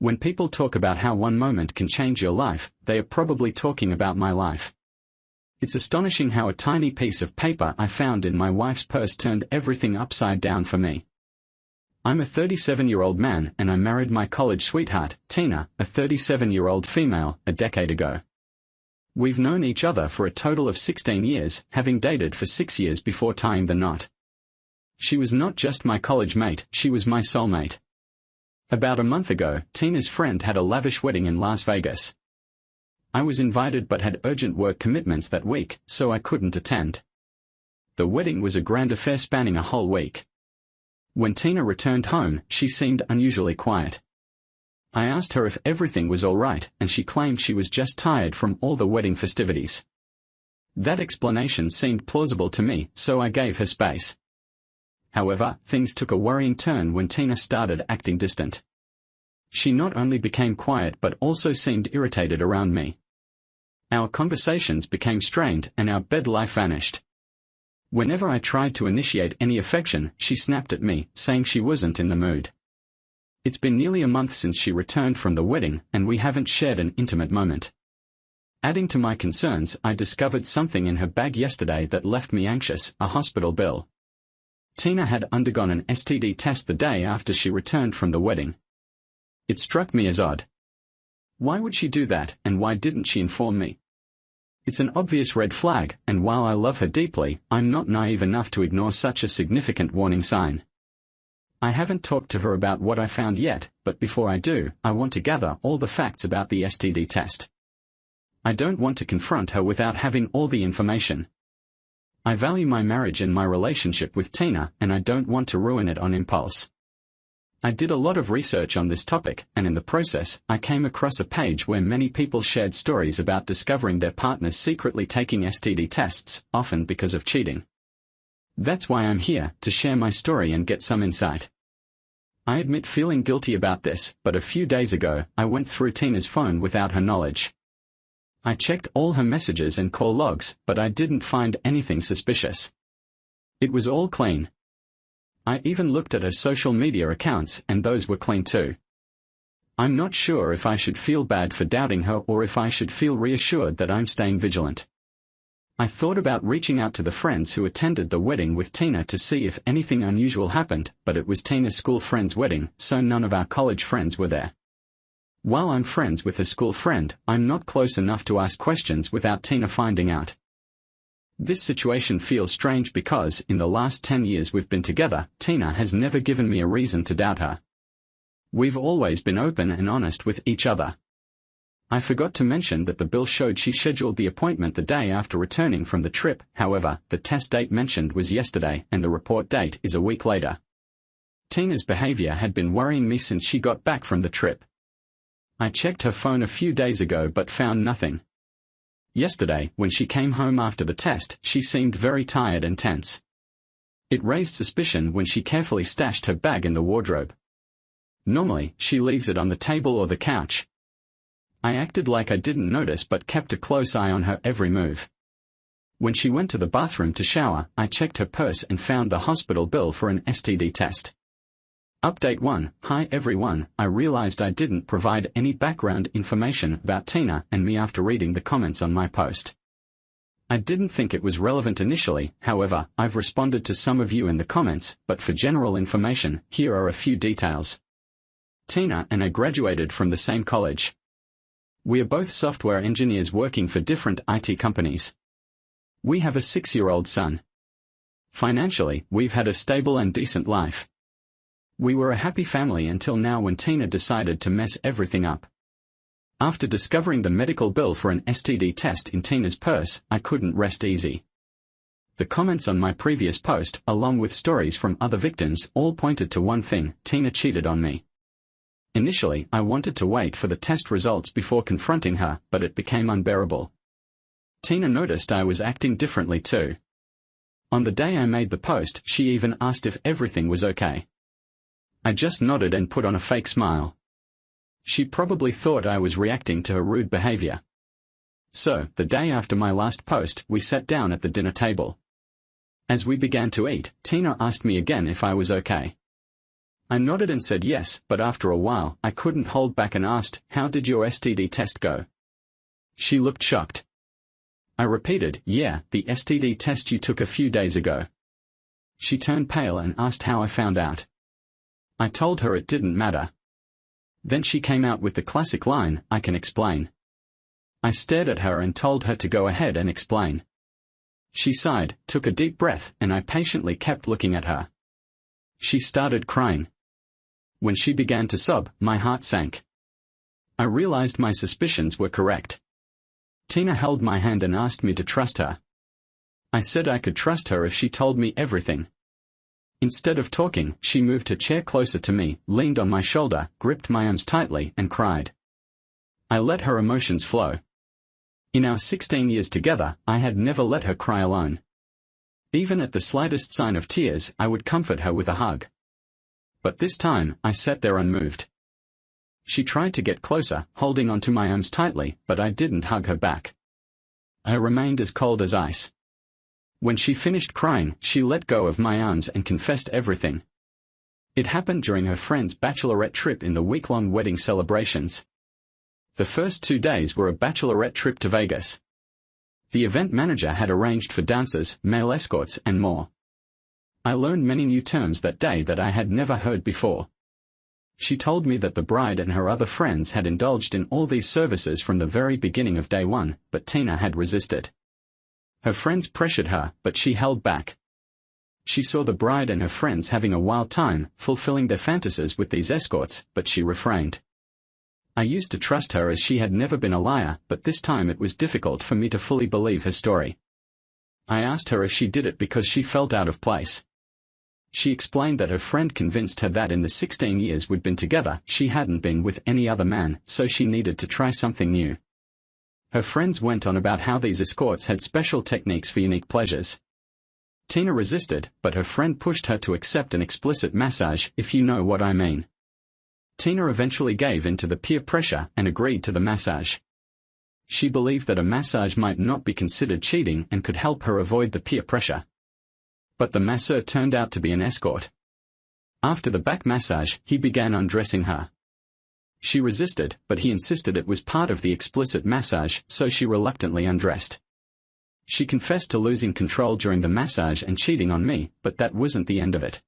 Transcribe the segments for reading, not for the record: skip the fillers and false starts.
When people talk about how one moment can change your life, they are probably talking about my life. It's astonishing how a tiny piece of paper I found in my wife's purse turned everything upside down for me. I'm a 37-year-old man and I married my college sweetheart, Tina, a 37-year-old female, a decade ago. We've known each other for a total of 16 years, having dated for 6 years before tying the knot. She was not just my college mate, she was my soulmate. About a month ago, Tina's friend had a lavish wedding in Las Vegas. I was invited but had urgent work commitments that week, so I couldn't attend. The wedding was a grand affair spanning a whole week. When Tina returned home, she seemed unusually quiet. I asked her if everything was all right, and she claimed she was just tired from all the wedding festivities. That explanation seemed plausible to me, so I gave her space. However, things took a worrying turn when Tina started acting distant. She not only became quiet but also seemed irritated around me. Our conversations became strained and our bed life vanished. Whenever I tried to initiate any affection, she snapped at me, saying she wasn't in the mood. It's been nearly a month since she returned from the wedding, and we haven't shared an intimate moment. Adding to my concerns, I discovered something in her bag yesterday that left me anxious, a hospital bill. Tina had undergone an STD test the day after she returned from the wedding. It struck me as odd. Why would she do that, and why didn't she inform me? It's an obvious red flag, and while I love her deeply, I'm not naive enough to ignore such a significant warning sign. I haven't talked to her about what I found yet, but before I do, I want to gather all the facts about the STD test. I don't want to confront her without having all the information. I value my marriage and my relationship with Tina, and I don't want to ruin it on impulse. I did a lot of research on this topic, and in the process, I came across a page where many people shared stories about discovering their partners secretly taking STD tests, often because of cheating. That's why I'm here, to share my story and get some insight. I admit feeling guilty about this, but a few days ago, I went through Tina's phone without her knowledge. I checked all her messages and call logs, but I didn't find anything suspicious. It was all clean. I even looked at her social media accounts, and those were clean too. I'm not sure if I should feel bad for doubting her or if I should feel reassured that I'm staying vigilant. I thought about reaching out to the friends who attended the wedding with Tina to see if anything unusual happened, but it was Tina's school friend's wedding, so none of our college friends were there. While I'm friends with a school friend, I'm not close enough to ask questions without Tina finding out. This situation feels strange because, in the last 10 years we've been together, Tina has never given me a reason to doubt her. We've always been open and honest with each other. I forgot to mention that the bill showed she scheduled the appointment the day after returning from the trip, however, the test date mentioned was yesterday and the report date is a week later. Tina's behavior had been worrying me since she got back from the trip. I checked her phone a few days ago but found nothing. Yesterday, when she came home after the test, she seemed very tired and tense. It raised suspicion when she carefully stashed her bag in the wardrobe. Normally, she leaves it on the table or the couch. I acted like I didn't notice but kept a close eye on her every move. When she went to the bathroom to shower, I checked her purse and found the hospital bill for an STD test. Update 1. Hi everyone, I realized I didn't provide any background information about Tina and me after reading the comments on my post. I didn't think it was relevant initially, however, I've responded to some of you in the comments, but for general information, here are a few details. Tina and I graduated from the same college. We are both software engineers working for different IT companies. We have a 6-year-old son. Financially, we've had a stable and decent life. We were a happy family until now when Tina decided to mess everything up. After discovering the medical bill for an STD test in Tina's purse, I couldn't rest easy. The comments on my previous post, along with stories from other victims, all pointed to one thing: Tina cheated on me. Initially, I wanted to wait for the test results before confronting her, but it became unbearable. Tina noticed I was acting differently too. On the day I made the post, she even asked if everything was okay. I just nodded and put on a fake smile. She probably thought I was reacting to her rude behavior. So, the day after my last post, we sat down at the dinner table. As we began to eat, Tina asked me again if I was okay. I nodded and said yes, but after a while, I couldn't hold back and asked, "How did your STD test go?" She looked shocked. I repeated, "Yeah, the STD test you took a few days ago." She turned pale and asked how I found out. I told her it didn't matter. Then she came out with the classic line, "I can explain." I stared at her and told her to go ahead and explain. She sighed, took a deep breath, and I patiently kept looking at her. She started crying. When she began to sob, my heart sank. I realized my suspicions were correct. Tina held my hand and asked me to trust her. I said I could trust her if she told me everything. Instead of talking, she moved her chair closer to me, leaned on my shoulder, gripped my arms tightly, and cried. I let her emotions flow. In our 16 years together, I had never let her cry alone. Even at the slightest sign of tears, I would comfort her with a hug. But this time, I sat there unmoved. She tried to get closer, holding onto my arms tightly, but I didn't hug her back. I remained as cold as ice. When she finished crying, she let go of my arms and confessed everything. It happened during her friend's bachelorette trip in the week-long wedding celebrations. The first 2 days were a bachelorette trip to Vegas. The event manager had arranged for dancers, male escorts, and more. I learned many new terms that day that I had never heard before. She told me that the bride and her other friends had indulged in all these services from the very beginning of day one, but Tina had resisted. Her friends pressured her, but she held back. She saw the bride and her friends having a wild time, fulfilling their fantasies with these escorts, but she refrained. I used to trust her as she had never been a liar, but this time it was difficult for me to fully believe her story. I asked her if she did it because she felt out of place. She explained that her friend convinced her that in the 16 years we'd been together, she hadn't been with any other man, so she needed to try something new. Her friends went on about how these escorts had special techniques for unique pleasures. Tina resisted, but her friend pushed her to accept an explicit massage, if you know what I mean. Tina eventually gave in to the peer pressure and agreed to the massage. She believed that a massage might not be considered cheating and could help her avoid the peer pressure. But the masseur turned out to be an escort. After the back massage, he began undressing her. She resisted, but he insisted it was part of the explicit massage, so she reluctantly undressed. She confessed to losing control during the massage and cheating on me, but that wasn't the end of it.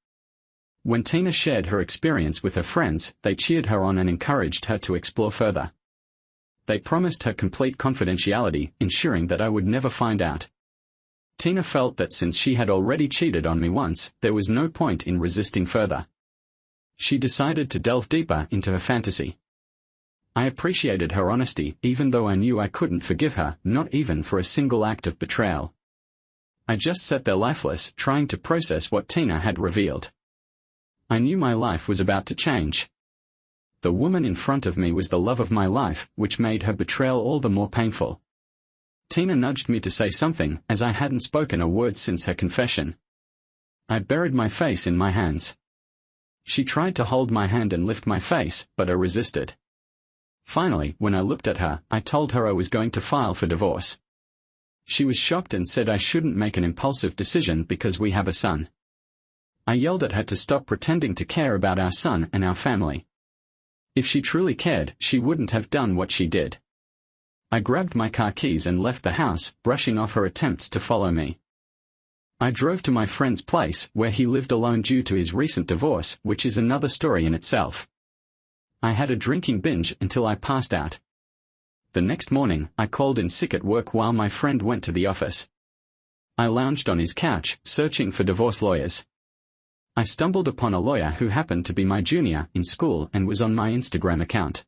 When Tina shared her experience with her friends, they cheered her on and encouraged her to explore further. They promised her complete confidentiality, ensuring that I would never find out. Tina felt that since she had already cheated on me once, there was no point in resisting further. She decided to delve deeper into her fantasy. I appreciated her honesty, even though I knew I couldn't forgive her, not even for a single act of betrayal. I just sat there lifeless, trying to process what Tina had revealed. I knew my life was about to change. The woman in front of me was the love of my life, which made her betrayal all the more painful. Tina nudged me to say something, as I hadn't spoken a word since her confession. I buried my face in my hands. She tried to hold my hand and lift my face, but I resisted. Finally, when I looked at her, I told her I was going to file for divorce. She was shocked and said I shouldn't make an impulsive decision because we have a son. I yelled at her to stop pretending to care about our son and our family. If she truly cared, she wouldn't have done what she did. I grabbed my car keys and left the house, brushing off her attempts to follow me. I drove to my friend's place, where he lived alone due to his recent divorce, which is another story in itself. I had a drinking binge until I passed out. The next morning, I called in sick at work while my friend went to the office. I lounged on his couch, searching for divorce lawyers. I stumbled upon a lawyer who happened to be my junior in school and was on my Instagram account.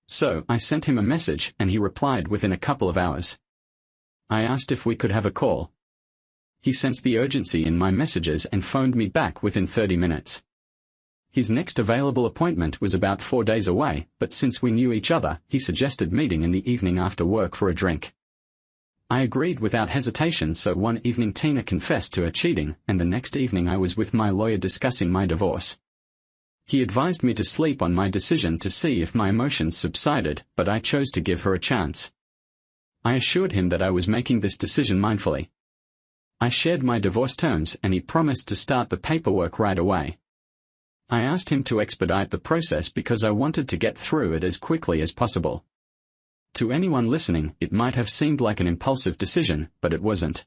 So, I sent him a message, and he replied within a couple of hours. I asked if we could have a call. He sensed the urgency in my messages and phoned me back within 30 minutes. His next available appointment was about 4 days away, but since we knew each other, he suggested meeting in the evening after work for a drink. I agreed without hesitation, so one evening Tina confessed to her cheating, and the next evening I was with my lawyer discussing my divorce. He advised me to sleep on my decision to see if my emotions subsided, but I chose to give her a chance. I assured him that I was making this decision mindfully. I shared my divorce terms and he promised to start the paperwork right away. I asked him to expedite the process because I wanted to get through it as quickly as possible. To anyone listening, it might have seemed like an impulsive decision, but it wasn't.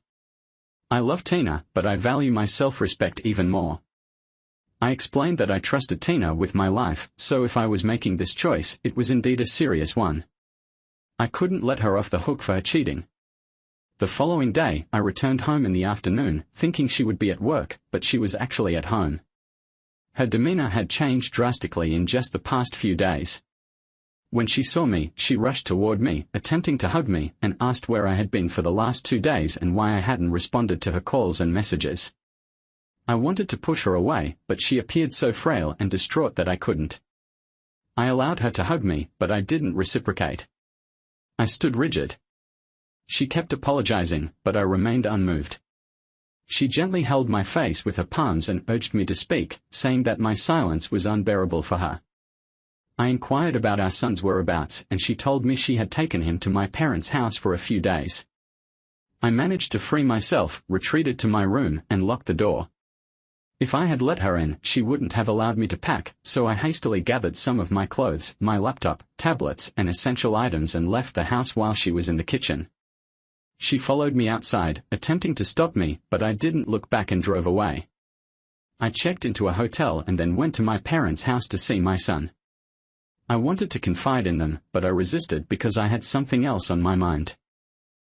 I love Tina, but I value my self-respect even more. I explained that I trusted Tina with my life, so if I was making this choice, it was indeed a serious one. I couldn't let her off the hook for her cheating. The following day, I returned home in the afternoon, thinking she would be at work, but she was actually at home. Her demeanor had changed drastically in just the past few days. When she saw me, she rushed toward me, attempting to hug me, and asked where I had been for the last 2 days and why I hadn't responded to her calls and messages. I wanted to push her away, but she appeared so frail and distraught that I couldn't. I allowed her to hug me, but I didn't reciprocate. I stood rigid. She kept apologizing, but I remained unmoved. She gently held my face with her palms and urged me to speak, saying that my silence was unbearable for her. I inquired about our son's whereabouts, and she told me she had taken him to my parents' house for a few days. I managed to free myself, retreated to my room, and locked the door. If I had let her in, she wouldn't have allowed me to pack, so I hastily gathered some of my clothes, my laptop, tablets, and essential items and left the house while she was in the kitchen. She followed me outside, attempting to stop me, but I didn't look back and drove away. I checked into a hotel and then went to my parents' house to see my son. I wanted to confide in them, but I resisted because I had something else on my mind.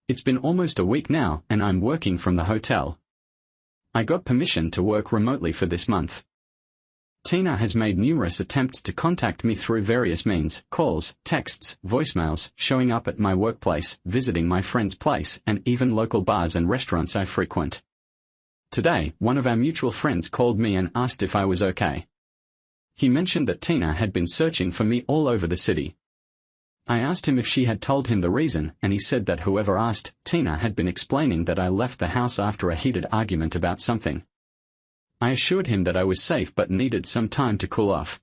It's been almost a week now, and I'm working from the hotel. I got permission to work remotely for this month. Tina has made numerous attempts to contact me through various means: calls, texts, voicemails, showing up at my workplace, visiting my friend's place, and even local bars and restaurants I frequent. Today, one of our mutual friends called me and asked if I was okay. He mentioned that Tina had been searching for me all over the city. I asked him if she had told him the reason, and he said that whoever asked, Tina had been explaining that I left the house after a heated argument about something. I assured him that I was safe but needed some time to cool off.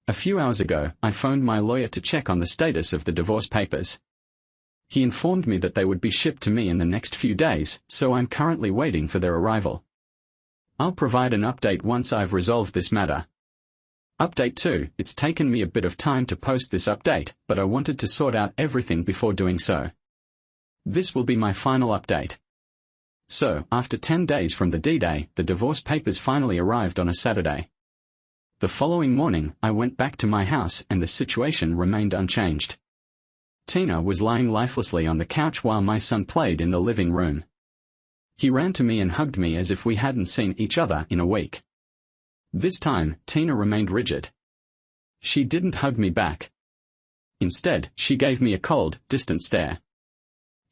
A few hours ago, I phoned my lawyer to check on the status of the divorce papers. He informed me that they would be shipped to me in the next few days, so I'm currently waiting for their arrival. I'll provide an update once I've resolved this matter. Update 2: It's taken me a bit of time to post this update, but I wanted to sort out everything before doing so. This will be my final update. So, after 10 days from the D-Day, the divorce papers finally arrived on a Saturday. The following morning, I went back to my house and the situation remained unchanged. Tina was lying lifelessly on the couch while my son played in the living room. He ran to me and hugged me as if we hadn't seen each other in a week. This time, Tina remained rigid. She didn't hug me back. Instead, she gave me a cold, distant stare.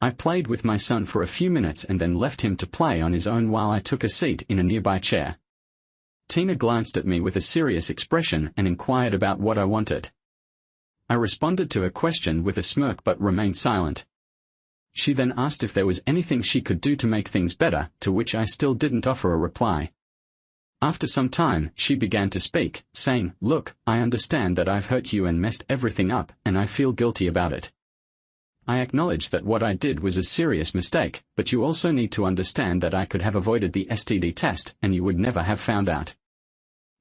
I played with my son for a few minutes and then left him to play on his own while I took a seat in a nearby chair. Tina glanced at me with a serious expression and inquired about what I wanted. I responded to her question with a smirk but remained silent. She then asked if there was anything she could do to make things better, to which I still didn't offer a reply. After some time, she began to speak, saying, "Look, I understand that I've hurt you and messed everything up, and I feel guilty about it. I acknowledge that what I did was a serious mistake, but you also need to understand that I could have avoided the STD test and you would never have found out.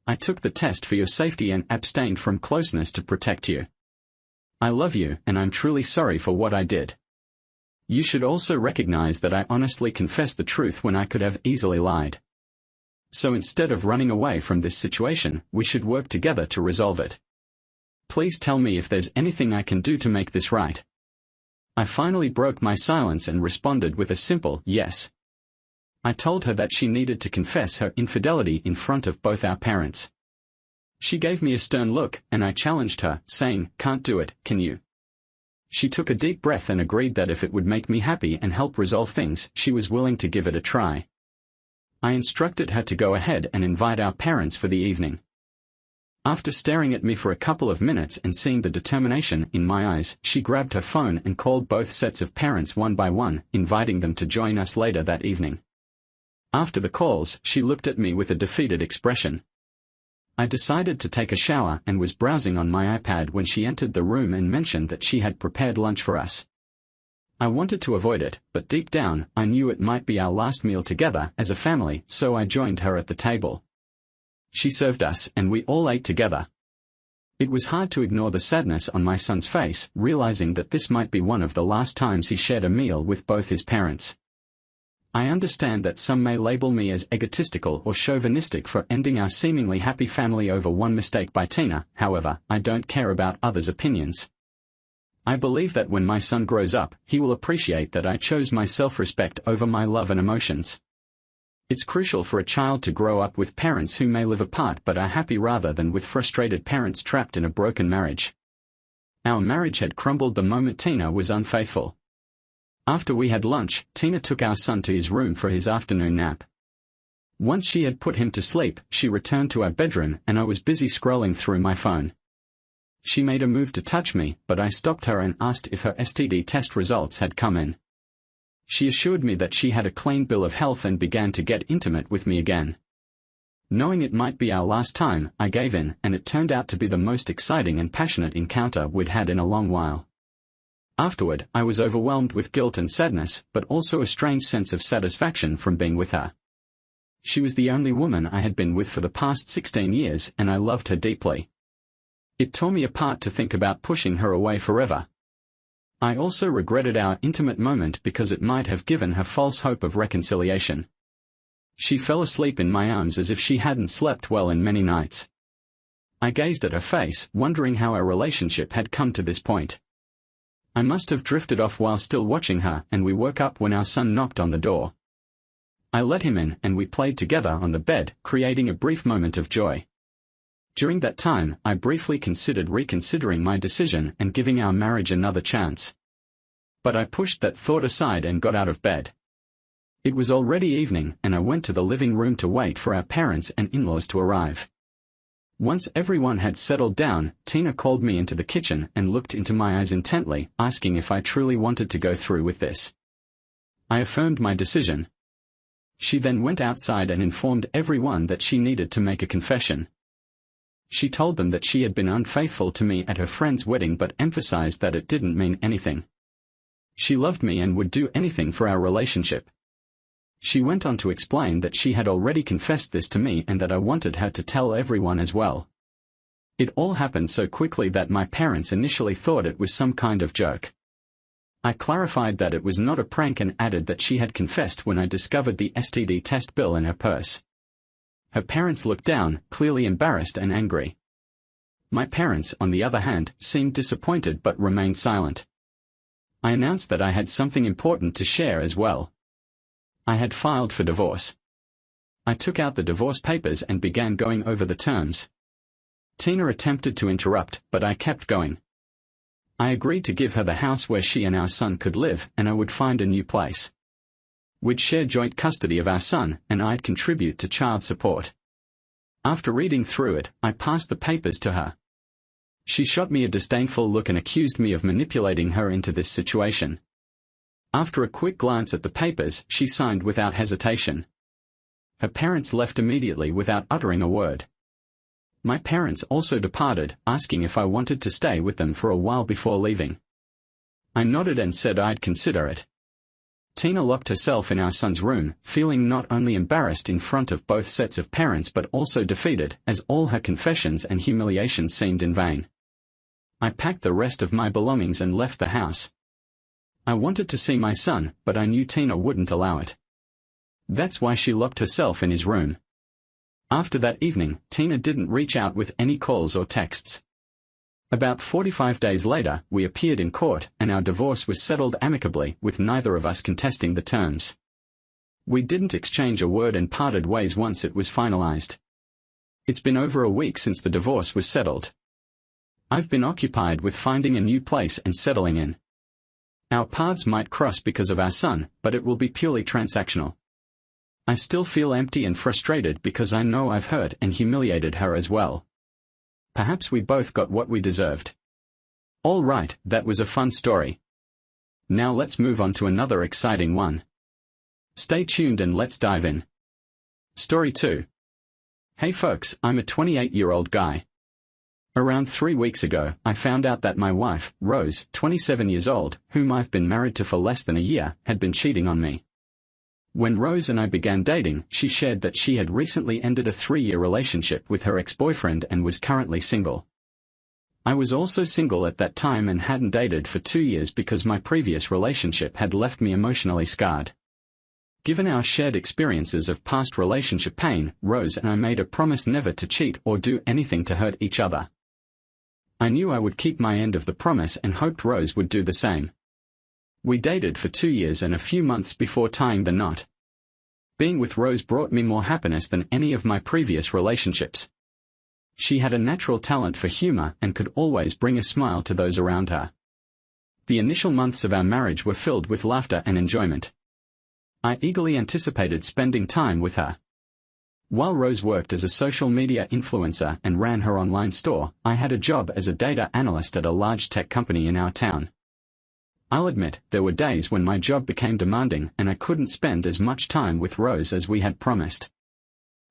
I took the test for your safety and abstained from closeness to protect you. I love you, and I'm truly sorry for what I did. You should also recognize that I honestly confessed the truth when I could have easily lied. So instead of running away from this situation, we should work together to resolve it. Please tell me if there's anything I can do to make this right." I finally broke my silence and responded with a simple yes. I told her that she needed to confess her infidelity in front of both our parents. She gave me a stern look, and I challenged her, saying, "Can't do it, can you?" She took a deep breath and agreed that if it would make me happy and help resolve things, she was willing to give it a try. I instructed her to go ahead and invite our parents for the evening. After staring at me for a couple of minutes and seeing the determination in my eyes, she grabbed her phone and called both sets of parents one by one, inviting them to join us later that evening. After the calls, she looked at me with a defeated expression. I decided to take a shower and was browsing on my iPad when she entered the room and mentioned that she had prepared lunch for us. I wanted to avoid it, but deep down, I knew it might be our last meal together as a family, so I joined her at the table. She served us and we all ate together. It was hard to ignore the sadness on my son's face, realizing that this might be one of the last times he shared a meal with both his parents. I understand that some may label me as egotistical or chauvinistic for ending our seemingly happy family over one mistake by Tina. However, I don't care about others' opinions. I believe that when my son grows up, he will appreciate that I chose my self-respect over my love and emotions. It's crucial for a child to grow up with parents who may live apart but are happy rather than with frustrated parents trapped in a broken marriage. Our marriage had crumbled the moment Tina was unfaithful. After we had lunch, Tina took our son to his room for his afternoon nap. Once she had put him to sleep, she returned to our bedroom and I was busy scrolling through my phone. She made a move to touch me, but I stopped her and asked if her STD test results had come in. She assured me that she had a clean bill of health and began to get intimate with me again. Knowing it might be our last time, I gave in, and it turned out to be the most exciting and passionate encounter we'd had in a long while. Afterward, I was overwhelmed with guilt and sadness, but also a strange sense of satisfaction from being with her. She was the only woman I had been with for the past 16 years, and I loved her deeply. It tore me apart to think about pushing her away forever. I also regretted our intimate moment because it might have given her false hope of reconciliation. She fell asleep in my arms as if she hadn't slept well in many nights. I gazed at her face, wondering how our relationship had come to this point. I must have drifted off while still watching her, and we woke up when our son knocked on the door. I let him in and we played together on the bed, creating a brief moment of joy. During that time, I briefly considered reconsidering my decision and giving our marriage another chance. But I pushed that thought aside and got out of bed. It was already evening, and I went to the living room to wait for our parents and in-laws to arrive. Once everyone had settled down, Tina called me into the kitchen and looked into my eyes intently, asking if I truly wanted to go through with this. I affirmed my decision. She then went outside and informed everyone that she needed to make a confession. She told them that she had been unfaithful to me at her friend's wedding but emphasized that it didn't mean anything. She loved me and would do anything for our relationship. She went on to explain that she had already confessed this to me and that I wanted her to tell everyone as well. It all happened so quickly that my parents initially thought it was some kind of joke. I clarified that it was not a prank and added that she had confessed when I discovered the STD test bill in her purse. Her parents looked down, clearly embarrassed and angry. My parents, on the other hand, seemed disappointed but remained silent. I announced that I had something important to share as well. I had filed for divorce. I took out the divorce papers and began going over the terms. Tina attempted to interrupt, but I kept going. I agreed to give her the house where she and our son could live, and I would find a new place. We'd share joint custody of our son, and I'd contribute to child support. After reading through it, I passed the papers to her. She shot me a disdainful look and accused me of manipulating her into this situation. After a quick glance at the papers, she signed without hesitation. Her parents left immediately without uttering a word. My parents also departed, asking if I wanted to stay with them for a while before leaving. I nodded and said I'd consider it. Tina locked herself in our son's room, feeling not only embarrassed in front of both sets of parents but also defeated, as all her confessions and humiliation seemed in vain. I packed the rest of my belongings and left the house. I wanted to see my son, but I knew Tina wouldn't allow it. That's why she locked herself in his room. After that evening, Tina didn't reach out with any calls or texts. About 45 days later, we appeared in court, and our divorce was settled amicably, with neither of us contesting the terms. We didn't exchange a word and parted ways once it was finalized. It's been over a week since the divorce was settled. I've been occupied with finding a new place and settling in. Our paths might cross because of our son, but it will be purely transactional. I still feel empty and frustrated because I know I've hurt and humiliated her as well. Perhaps we both got what we deserved. All right, that was a fun story. Now let's move on to another exciting one. Stay tuned and let's dive in. Story 2. Hey folks, I'm a 28-year-old guy. Around 3 weeks ago, I found out that my wife, Rose, 27 years old, whom I've been married to for less than a year, had been cheating on me. When Rose and I began dating, she shared that she had recently ended a 3-year relationship with her ex-boyfriend and was currently single. I was also single at that time and hadn't dated for 2 years because my previous relationship had left me emotionally scarred. Given our shared experiences of past relationship pain, Rose and I made a promise never to cheat or do anything to hurt each other. I knew I would keep my end of the promise and hoped Rose would do the same. We dated for 2 years and a few months before tying the knot. Being with Rose brought me more happiness than any of my previous relationships. She had a natural talent for humor and could always bring a smile to those around her. The initial months of our marriage were filled with laughter and enjoyment. I eagerly anticipated spending time with her. While Rose worked as a social media influencer and ran her online store, I had a job as a data analyst at a large tech company in our town. I'll admit, there were days when my job became demanding and I couldn't spend as much time with Rose as we had promised.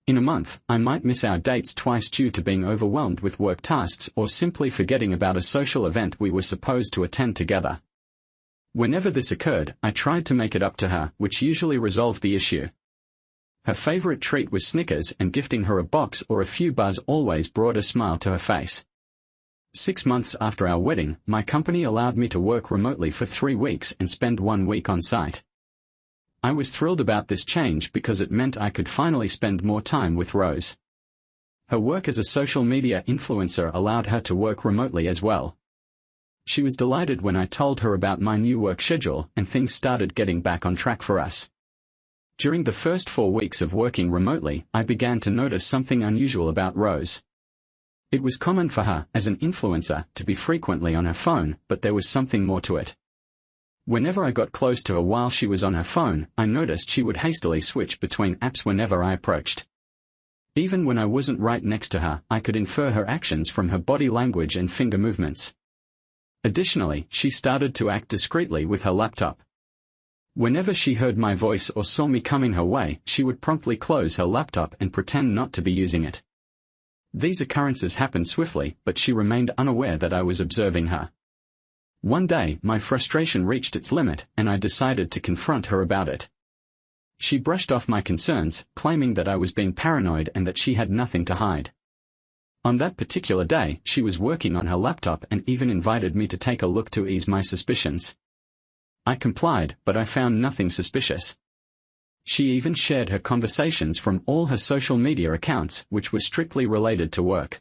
In a month, I might miss our dates twice due to being overwhelmed with work tasks or simply forgetting about a social event we were supposed to attend together. Whenever this occurred, I tried to make it up to her, which usually resolved the issue. Her favorite treat was Snickers, and gifting her a box or a few bars always brought a smile to her face. 6 months after our wedding, my company allowed me to work remotely for 3 weeks and spend 1 week on site. I was thrilled about this change because it meant I could finally spend more time with Rose. Her work as a social media influencer allowed her to work remotely as well. She was delighted when I told her about my new work schedule and things started getting back on track for us. During the first 4 weeks of working remotely, I began to notice something unusual about Rose. It was common for her, as an influencer, to be frequently on her phone, but there was something more to it. Whenever I got close to her while she was on her phone, I noticed she would hastily switch between apps whenever I approached. Even when I wasn't right next to her, I could infer her actions from her body language and finger movements. Additionally, she started to act discreetly with her laptop. Whenever she heard my voice or saw me coming her way, she would promptly close her laptop and pretend not to be using it. These occurrences happened swiftly, but she remained unaware that I was observing her. One day, my frustration reached its limit, and I decided to confront her about it. She brushed off my concerns, claiming that I was being paranoid and that she had nothing to hide. On that particular day, she was working on her laptop and even invited me to take a look to ease my suspicions. I complied, but I found nothing suspicious. She even shared her conversations from all her social media accounts, which were strictly related to work.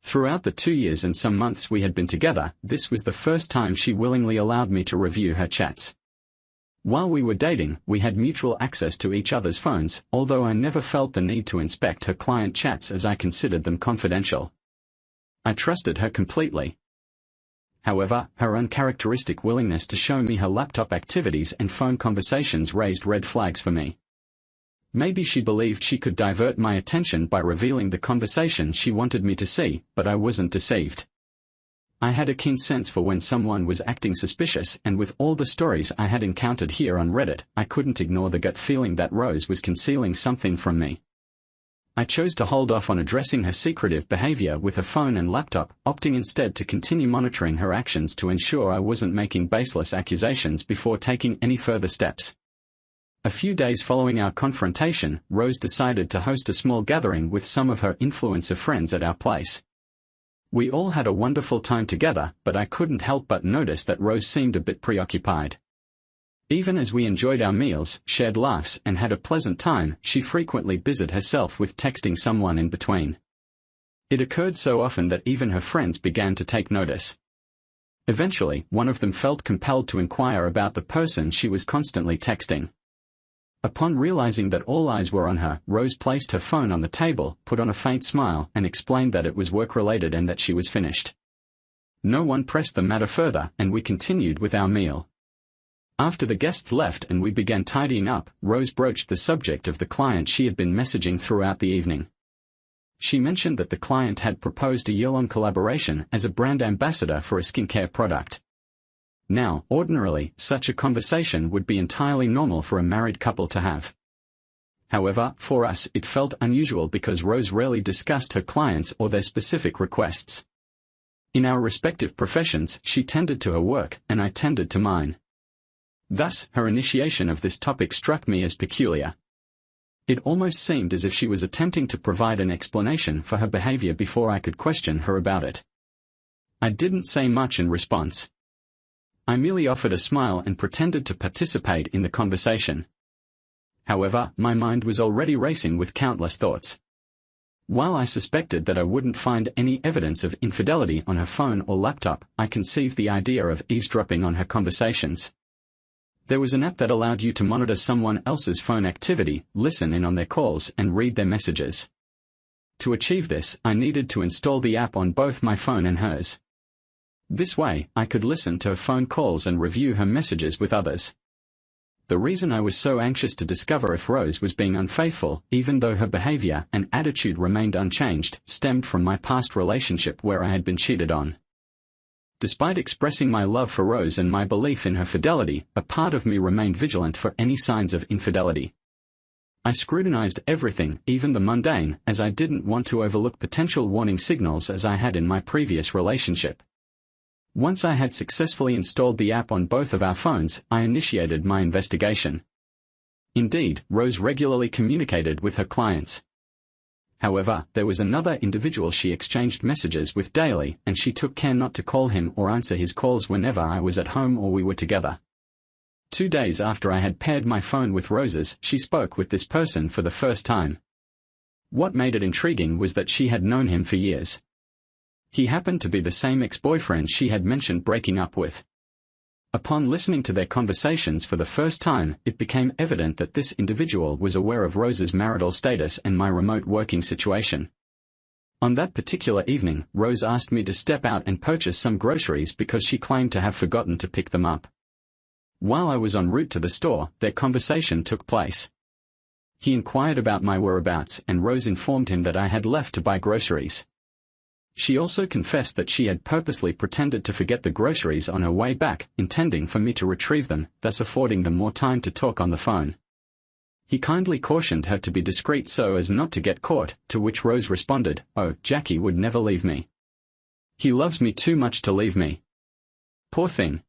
Throughout the 2 years and some months we had been together, this was the first time she willingly allowed me to review her chats. While we were dating, we had mutual access to each other's phones, although I never felt the need to inspect her client chats as I considered them confidential. I trusted her completely. However, her uncharacteristic willingness to show me her laptop activities and phone conversations raised red flags for me. Maybe she believed she could divert my attention by revealing the conversation she wanted me to see, but I wasn't deceived. I had a keen sense for when someone was acting suspicious, and with all the stories I had encountered here on Reddit, I couldn't ignore the gut feeling that Rose was concealing something from me. I chose to hold off on addressing her secretive behavior with her phone and laptop, opting instead to continue monitoring her actions to ensure I wasn't making baseless accusations before taking any further steps. A few days following our confrontation, Rose decided to host a small gathering with some of her influencer friends at our place. We all had a wonderful time together, but I couldn't help but notice that Rose seemed a bit preoccupied. Even as we enjoyed our meals, shared laughs, and had a pleasant time, she frequently busied herself with texting someone in between. It occurred so often that even her friends began to take notice. Eventually, one of them felt compelled to inquire about the person she was constantly texting. Upon realizing that all eyes were on her, Rose placed her phone on the table, put on a faint smile, and explained that it was work-related and that she was finished. No one pressed the matter further, and we continued with our meal. After the guests left and we began tidying up, Rose broached the subject of the client she had been messaging throughout the evening. She mentioned that the client had proposed a year-long collaboration as a brand ambassador for a skincare product. Now, ordinarily, such a conversation would be entirely normal for a married couple to have. However, for us, it felt unusual because Rose rarely discussed her clients or their specific requests. In our respective professions, she tended to her work, and I tended to mine. Thus, her initiation of this topic struck me as peculiar. It almost seemed as if she was attempting to provide an explanation for her behavior before I could question her about it. I didn't say much in response. I merely offered a smile and pretended to participate in the conversation. However, my mind was already racing with countless thoughts. While I suspected that I wouldn't find any evidence of infidelity on her phone or laptop, I conceived the idea of eavesdropping on her conversations. There was an app that allowed you to monitor someone else's phone activity, listen in on their calls, and read their messages. To achieve this, I needed to install the app on both my phone and hers. This way, I could listen to her phone calls and review her messages with others. The reason I was so anxious to discover if Rose was being unfaithful, even though her behavior and attitude remained unchanged, stemmed from my past relationship where I had been cheated on. Despite expressing my love for Rose and my belief in her fidelity, a part of me remained vigilant for any signs of infidelity. I scrutinized everything, even the mundane, as I didn't want to overlook potential warning signals as I had in my previous relationship. Once I had successfully installed the app on both of our phones, I initiated my investigation. Indeed, Rose regularly communicated with her clients. However, there was another individual she exchanged messages with daily, and she took care not to call him or answer his calls whenever I was at home or we were together. 2 days after I had paired my phone with Rose's, she spoke with this person for the first time. What made it intriguing was that she had known him for years. He happened to be the same ex-boyfriend she had mentioned breaking up with. Upon listening to their conversations for the first time, it became evident that this individual was aware of Rose's marital status and my remote working situation. On that particular evening, Rose asked me to step out and purchase some groceries because she claimed to have forgotten to pick them up. While I was en route to the store, their conversation took place. He inquired about my whereabouts, and Rose informed him that I had left to buy groceries. She also confessed that she had purposely pretended to forget the groceries on her way back, intending for me to retrieve them, thus affording them more time to talk on the phone. He kindly cautioned her to be discreet so as not to get caught, to which Rose responded, "Oh, Jackie would never leave me. He loves me too much to leave me. Poor thing."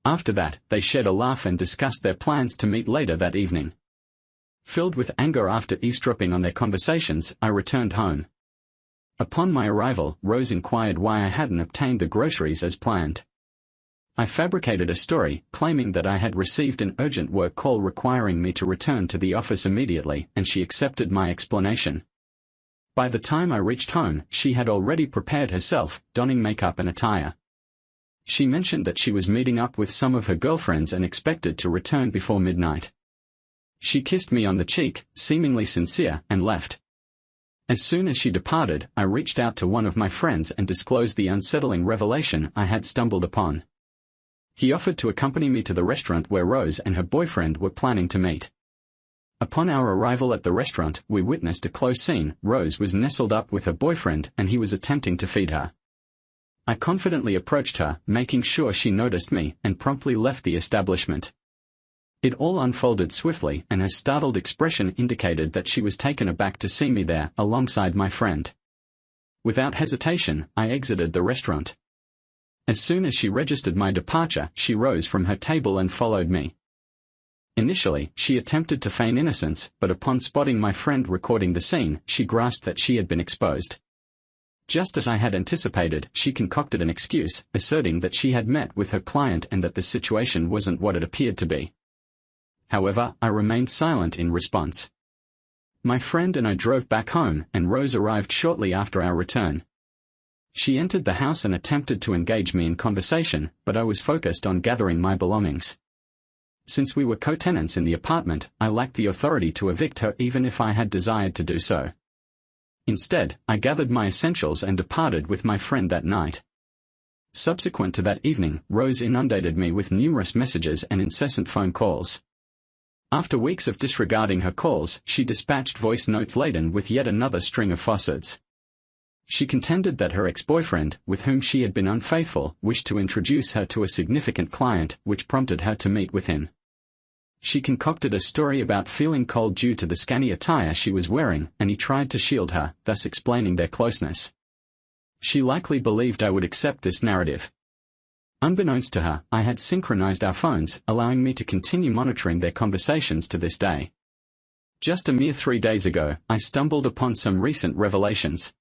After that, they shared a laugh and discussed their plans to meet later that evening. Filled with anger after eavesdropping on their conversations, I returned home. Upon my arrival, Rose inquired why I hadn't obtained the groceries as planned. I fabricated a story, claiming that I had received an urgent work call requiring me to return to the office immediately, and she accepted my explanation. By the time I reached home, she had already prepared herself, donning makeup and attire. She mentioned that she was meeting up with some of her girlfriends and expected to return before midnight. She kissed me on the cheek, seemingly sincere, and left. As soon as she departed, I reached out to one of my friends and disclosed the unsettling revelation I had stumbled upon. He offered to accompany me to the restaurant where Rose and her boyfriend were planning to meet. Upon our arrival at the restaurant, we witnessed a close scene. Rose was nestled up with her boyfriend and he was attempting to feed her. I confidently approached her, making sure she noticed me, and promptly left the establishment. It all unfolded swiftly, and her startled expression indicated that she was taken aback to see me there, alongside my friend. Without hesitation, I exited the restaurant. As soon as she registered my departure, she rose from her table and followed me. Initially, she attempted to feign innocence, but upon spotting my friend recording the scene, she grasped that she had been exposed. Just as I had anticipated, she concocted an excuse, asserting that she had met with her client and that the situation wasn't what it appeared to be. However, I remained silent in response. My friend and I drove back home, and Rose arrived shortly after our return. She entered the house and attempted to engage me in conversation, but I was focused on gathering my belongings. Since we were co-tenants in the apartment, I lacked the authority to evict her even if I had desired to do so. Instead, I gathered my essentials and departed with my friend that night. Subsequent to that evening, Rose inundated me with numerous messages and incessant phone calls. After weeks of disregarding her calls, she dispatched voice notes laden with yet another string of falsehoods. She contended that her ex-boyfriend, with whom she had been unfaithful, wished to introduce her to a significant client, which prompted her to meet with him. She concocted a story about feeling cold due to the scanty attire she was wearing, and he tried to shield her, thus explaining their closeness. She likely believed I would accept this narrative. Unbeknownst to her, I had synchronized our phones, allowing me to continue monitoring their conversations to this day. Just a mere 3 days ago, I stumbled upon some recent revelations.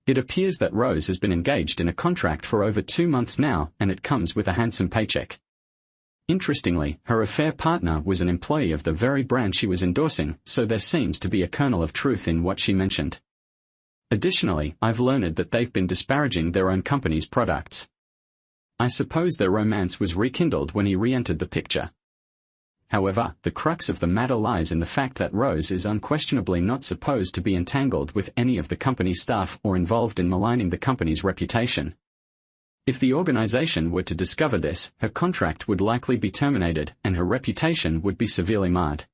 It appears that Rose has been engaged in a contract for over 2 months now, and it comes with a handsome paycheck. Interestingly, her affair partner was an employee of the very brand she was endorsing, so there seems to be a kernel of truth in what she mentioned. Additionally, I've learned that they've been disparaging their own company's products. I suppose their romance was rekindled when he re-entered the picture. However, the crux of the matter lies in the fact that Rose is unquestionably not supposed to be entangled with any of the company's staff or involved in maligning the company's reputation. If the organization were to discover this, her contract would likely be terminated, and her reputation would be severely marred.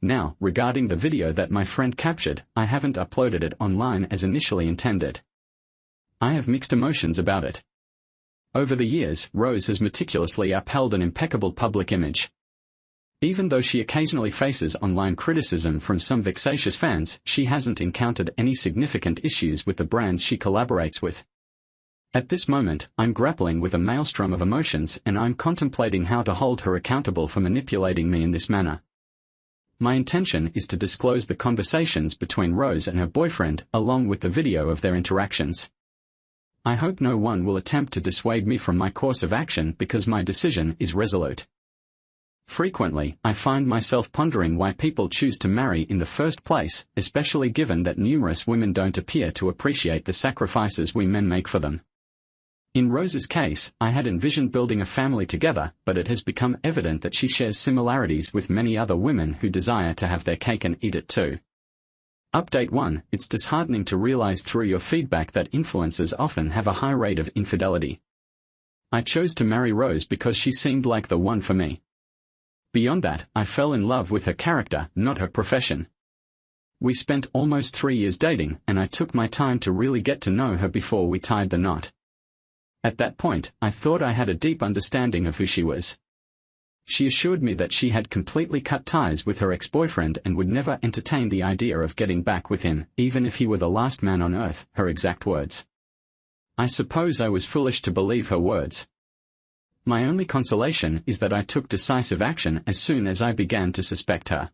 Now, regarding the video that my friend captured, I haven't uploaded it online as initially intended. I have mixed emotions about it. Over the years, Rose has meticulously upheld an impeccable public image. Even though she occasionally faces online criticism from some vexatious fans, she hasn't encountered any significant issues with the brands she collaborates with. At this moment, I'm grappling with a maelstrom of emotions, and I'm contemplating how to hold her accountable for manipulating me in this manner. My intention is to disclose the conversations between Rose and her boyfriend, along with the video of their interactions. I hope no one will attempt to dissuade me from my course of action because my decision is resolute. Frequently, I find myself pondering why people choose to marry in the first place, especially given that numerous women don't appear to appreciate the sacrifices we men make for them. In Rose's case, I had envisioned building a family together, but it has become evident that she shares similarities with many other women who desire to have their cake and eat it too. Update 1. It's disheartening to realize through your feedback that influencers often have a high rate of infidelity. I chose to marry Rose because she seemed like the one for me. Beyond that, I fell in love with her character, not her profession. We spent almost 3 years dating, and I took my time to really get to know her before we tied the knot. At that point, I thought I had a deep understanding of who she was. She assured me that she had completely cut ties with her ex-boyfriend and would never entertain the idea of getting back with him, even if he were the last man on earth, her exact words. I suppose I was foolish to believe her words. My only consolation is that I took decisive action as soon as I began to suspect her.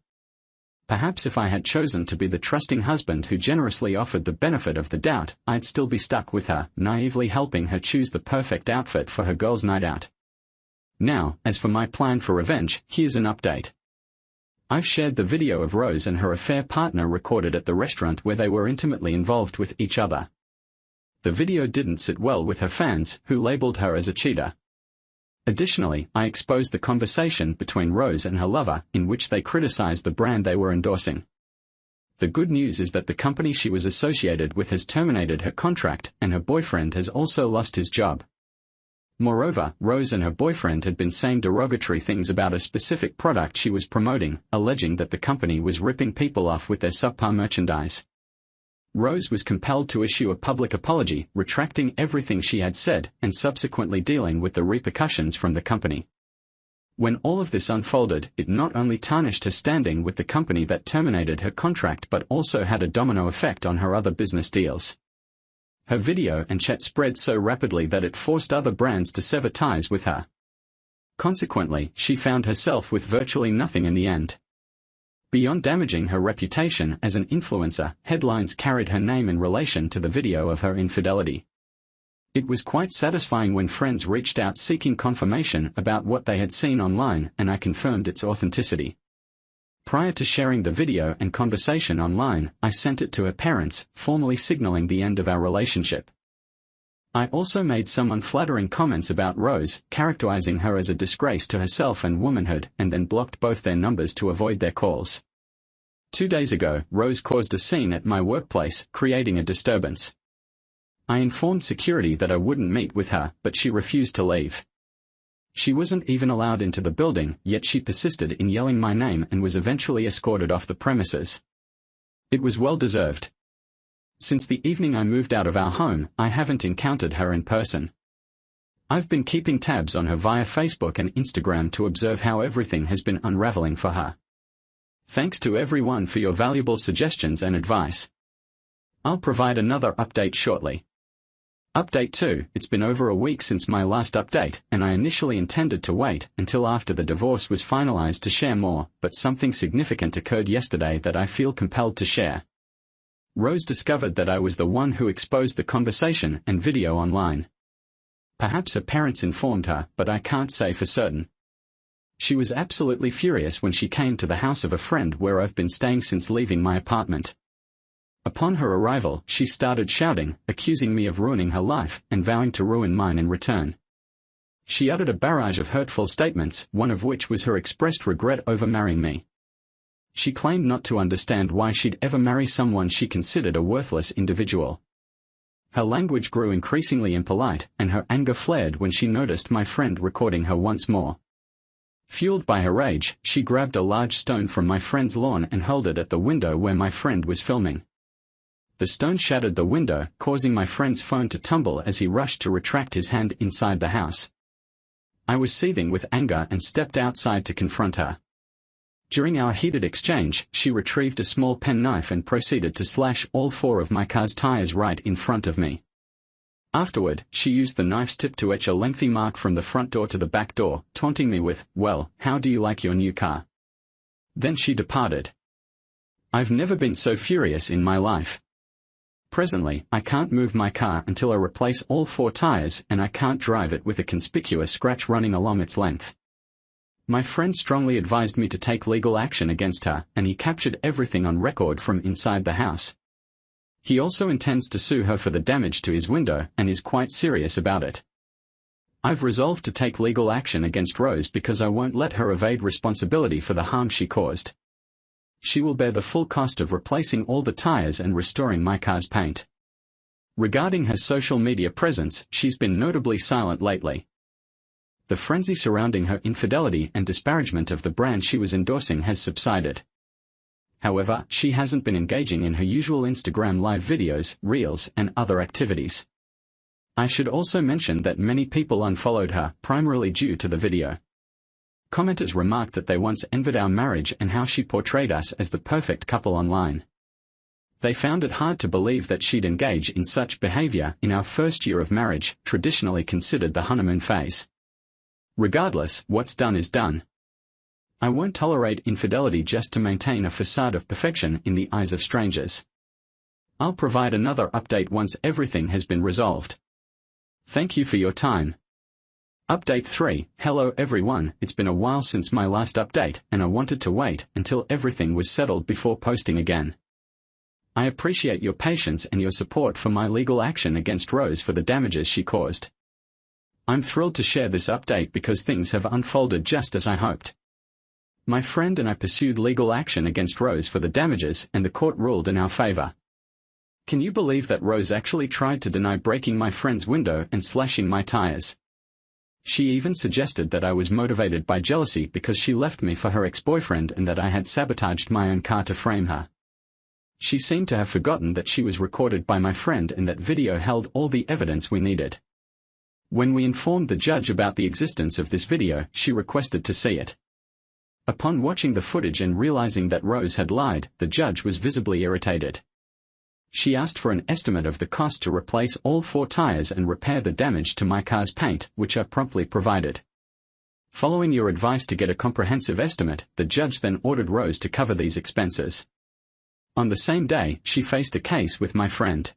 Perhaps if I had chosen to be the trusting husband who generously offered the benefit of the doubt, I'd still be stuck with her, naively helping her choose the perfect outfit for her girls' night out. Now, as for my plan for revenge, here's an update. I've shared the video of Rose and her affair partner recorded at the restaurant where they were intimately involved with each other. The video didn't sit well with her fans, who labeled her as a cheater. Additionally, I exposed the conversation between Rose and her lover, in which they criticized the brand they were endorsing. The good news is that the company she was associated with has terminated her contract, and her boyfriend has also lost his job. Moreover, Rose and her boyfriend had been saying derogatory things about a specific product she was promoting, alleging that the company was ripping people off with their subpar merchandise. Rose was compelled to issue a public apology, retracting everything she had said, and subsequently dealing with the repercussions from the company. When all of this unfolded, it not only tarnished her standing with the company that terminated her contract but also had a domino effect on her other business deals. Her video and chat spread so rapidly that it forced other brands to sever ties with her. Consequently, she found herself with virtually nothing in the end. Beyond damaging her reputation as an influencer, headlines carried her name in relation to the video of her infidelity. It was quite satisfying when friends reached out seeking confirmation about what they had seen online, and I confirmed its authenticity. Prior to sharing the video and conversation online, I sent it to her parents, formally signaling the end of our relationship. I also made some unflattering comments about Rose, characterizing her as a disgrace to herself and womanhood, and then blocked both their numbers to avoid their calls. 2 days ago, Rose caused a scene at my workplace, creating a disturbance. I informed security that I wouldn't meet with her, but she refused to leave. She wasn't even allowed into the building, yet she persisted in yelling my name and was eventually escorted off the premises. It was well deserved. Since the evening I moved out of our home, I haven't encountered her in person. I've been keeping tabs on her via Facebook and Instagram to observe how everything has been unraveling for her. Thanks to everyone for your valuable suggestions and advice. I'll provide another update shortly. Update 2. It's been over a week since my last update, and I initially intended to wait until after the divorce was finalized to share more, but something significant occurred yesterday that I feel compelled to share. Rose discovered that I was the one who exposed the conversation and video online. Perhaps her parents informed her, but I can't say for certain. She was absolutely furious when she came to the house of a friend where I've been staying since leaving my apartment. Upon her arrival, she started shouting, accusing me of ruining her life, and vowing to ruin mine in return. She uttered a barrage of hurtful statements, one of which was her expressed regret over marrying me. She claimed not to understand why she'd ever marry someone she considered a worthless individual. Her language grew increasingly impolite, and her anger flared when she noticed my friend recording her once more. Fueled by her rage, she grabbed a large stone from my friend's lawn and hurled it at the window where my friend was filming. The stone shattered the window, causing my friend's phone to tumble as he rushed to retract his hand inside the house. I was seething with anger and stepped outside to confront her. During our heated exchange, she retrieved a small penknife and proceeded to slash all 4 of my car's tires right in front of me. Afterward, she used the knife's tip to etch a lengthy mark from the front door to the back door, taunting me with, "Well, how do you like your new car?" Then she departed. I've never been so furious in my life. Presently, I can't move my car until I replace all 4 tires, and I can't drive it with a conspicuous scratch running along its length. My friend strongly advised me to take legal action against her, and he captured everything on record from inside the house. He also intends to sue her for the damage to his window, and is quite serious about it. I've resolved to take legal action against Rose because I won't let her evade responsibility for the harm she caused. She will bear the full cost of replacing all the tires and restoring my car's paint. Regarding her social media presence, she's been notably silent lately. The frenzy surrounding her infidelity and disparagement of the brand she was endorsing has subsided. However, she hasn't been engaging in her usual Instagram live videos, reels, and other activities. I should also mention that many people unfollowed her, primarily due to the video. Commenters remarked that they once envied our marriage and how she portrayed us as the perfect couple online. They found it hard to believe that she'd engage in such behavior in our first year of marriage, traditionally considered the honeymoon phase. Regardless, what's done is done. I won't tolerate infidelity just to maintain a facade of perfection in the eyes of strangers. I'll provide another update once everything has been resolved. Thank you for your time. Update 3. Hello everyone, it's been a while since my last update, and I wanted to wait until everything was settled before posting again. I appreciate your patience and your support for my legal action against Rose for the damages she caused. I'm thrilled to share this update because things have unfolded just as I hoped. My friend and I pursued legal action against Rose for the damages, and the court ruled in our favor. Can you believe that Rose actually tried to deny breaking my friend's window and slashing my tires? She even suggested that I was motivated by jealousy because she left me for her ex-boyfriend and that I had sabotaged my own car to frame her. She seemed to have forgotten that she was recorded by my friend and that video held all the evidence we needed. When we informed the judge about the existence of this video, she requested to see it. Upon watching the footage and realizing that Rose had lied, the judge was visibly irritated. She asked for an estimate of the cost to replace all 4 tires and repair the damage to my car's paint, which I promptly provided. Following your advice to get a comprehensive estimate, the judge then ordered Rose to cover these expenses. On the same day, she faced a case with my friend.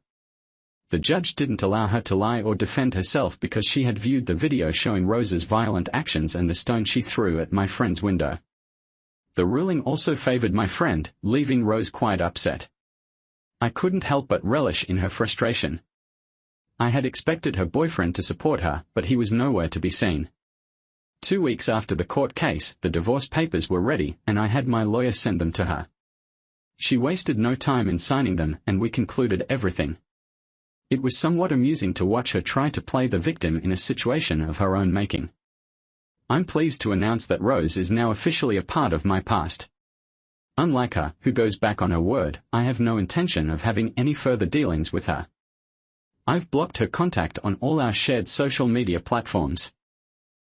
The judge didn't allow her to lie or defend herself because she had viewed the video showing Rose's violent actions and the stone she threw at my friend's window. The ruling also favored my friend, leaving Rose quite upset. I couldn't help but relish in her frustration. I had expected her boyfriend to support her, but he was nowhere to be seen. 2 weeks after the court case, the divorce papers were ready, and I had my lawyer send them to her. She wasted no time in signing them, and we concluded everything. It was somewhat amusing to watch her try to play the victim in a situation of her own making. I'm pleased to announce that Rose is now officially a part of my past. Unlike her, who goes back on her word, I have no intention of having any further dealings with her. I've blocked her contact on all our shared social media platforms.